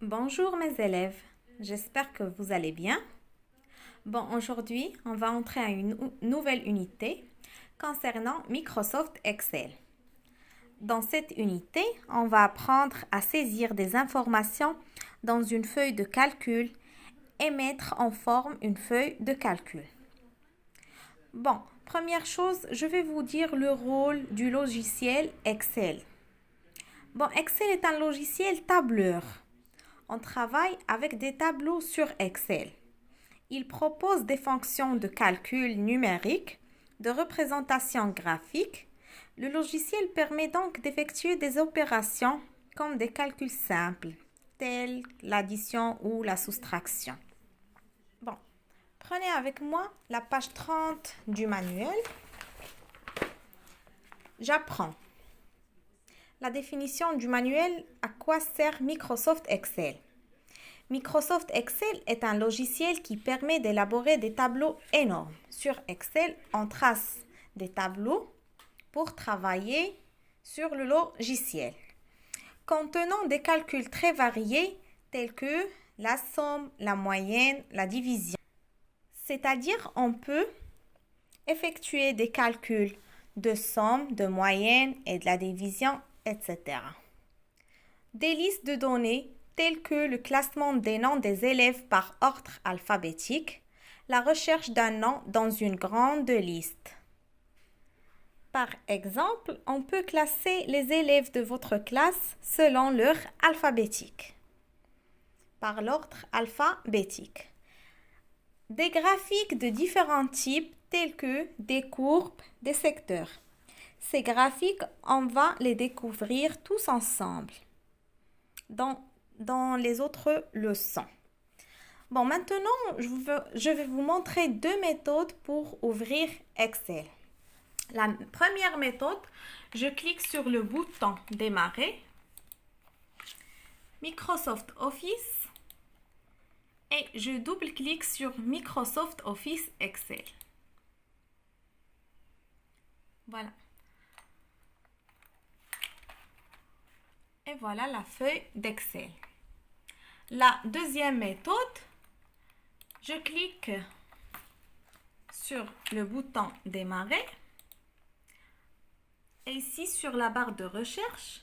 Bonjour mes élèves, j'espère que vous allez bien. Bon, aujourd'hui, on va entrer à une nouvelle unité concernant Microsoft Excel. Dans cette unité, on va apprendre à saisir des informations dans une feuille de calcul et mettre en forme une feuille de calcul. Bon, première chose, je vais vous dire le rôle du logiciel Excel. Bon, Excel est un logiciel tableur. On travaille avec des tableaux sur Excel. Il propose des fonctions de calcul numérique, de représentation graphique. Le logiciel permet donc d'effectuer des opérations comme des calculs simples, tels l'addition ou la soustraction. Bon, prenez avec moi la page 30 du manuel. J'apprends. La définition du manuel, à quoi sert Microsoft Excel. Microsoft Excel est un logiciel qui permet d'élaborer des tableaux énormes. Sur Excel, on trace des tableaux pour travailler sur le logiciel, contenant des calculs très variés tels que la somme, la moyenne, la division. C'est-à-dire, on peut effectuer des calculs de somme, de moyenne et de la division, etc. Des listes de données telles que le classement des noms des élèves par ordre alphabétique, la recherche d'un nom dans une grande liste. Par exemple, on peut classer les élèves de votre classe selon leur alphabétique, par l'ordre alphabétique. Des graphiques de différents types tels que des courbes, des secteurs. Ces graphiques, on va les découvrir tous ensemble dans les autres leçons. Bon, maintenant, je vais vous montrer deux méthodes pour ouvrir Excel. La première méthode, je clique sur le bouton Démarrer, Microsoft Office, et je double-clique sur Microsoft Office Excel. Voilà. Et voilà la feuille d'Excel. La deuxième méthode, je clique sur le bouton Démarrer et ici sur la barre de recherche,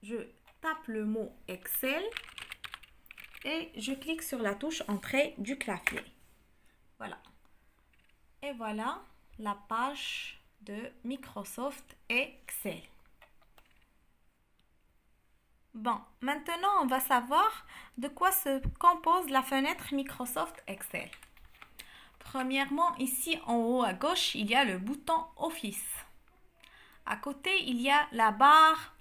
je tape le mot Excel et je clique sur la touche Entrée du clavier. Voilà. Et voilà la page de Microsoft Excel. Bon, maintenant on va savoir de quoi se compose la fenêtre Microsoft Excel. Premièrement, ici en haut à gauche, il y a le bouton Office. À côté, il y a la barre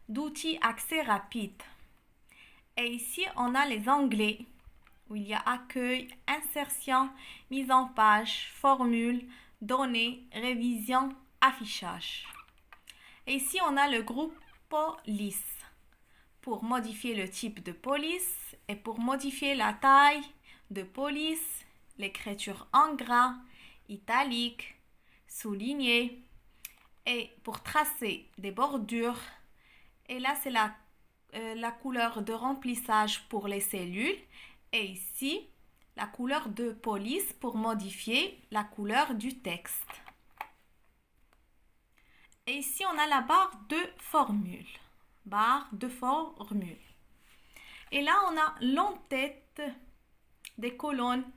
d'outils accès rapide. Et ici, on a les onglets où il y a accueil, insertion, mise en page, formule, données, révision, affichage. Et ici, on a le groupe police pour modifier le type de police et pour modifier la taille de police, l'écriture en gras, italique, souligné et pour tracer des bordures. Et là, c'est la couleur de remplissage pour les cellules. Et ici, la couleur de police pour modifier la couleur du texte. Et ici, on a la barre de formule. Barre de formule. Et là, on a l'entête des colonnes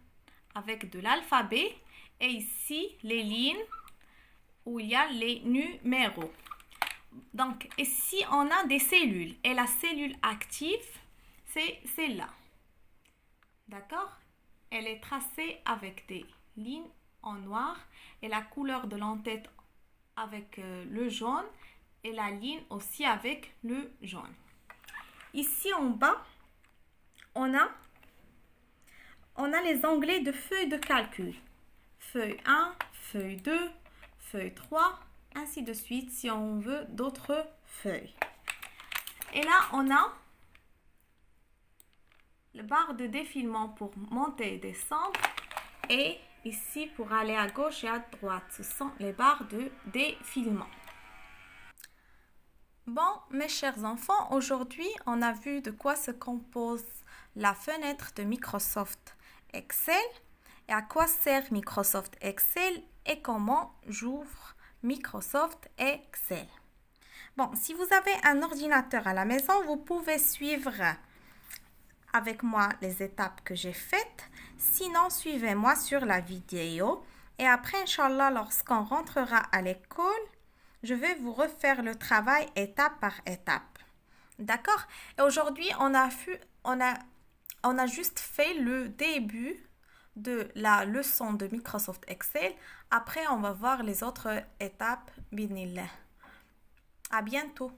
avec de l'alphabet. Et ici, les lignes où il y a les numéros. Donc, ici, on a des cellules. Et la cellule active, c'est celle-là. D'accord? Elle est tracée avec des lignes en noir et la couleur de l'entête avec le jaune et la ligne aussi avec le jaune. Ici en bas, on a les onglets de feuilles de calcul. Feuille 1, feuille 2, feuille 3, ainsi de suite si on veut d'autres feuilles. Et là, on a la barre de défilement pour monter et descendre et ici pour aller à gauche et à droite. Ce sont les barres de défilement. Bon, mes chers enfants, aujourd'hui, on a vu de quoi se compose la fenêtre de Microsoft Excel et à quoi sert Microsoft Excel et comment j'ouvre Microsoft Excel. Bon, si vous avez un ordinateur à la maison, vous pouvez suivre avec moi les étapes que j'ai faites. Sinon, suivez-moi sur la vidéo. Et après, Inch'Allah, lorsqu'on rentrera à l'école, je vais vous refaire le travail étape par étape. D'accord? Et aujourd'hui, on a juste fait le début de la leçon de Microsoft Excel. Après, on va voir les autres étapes. Binillah. À bientôt.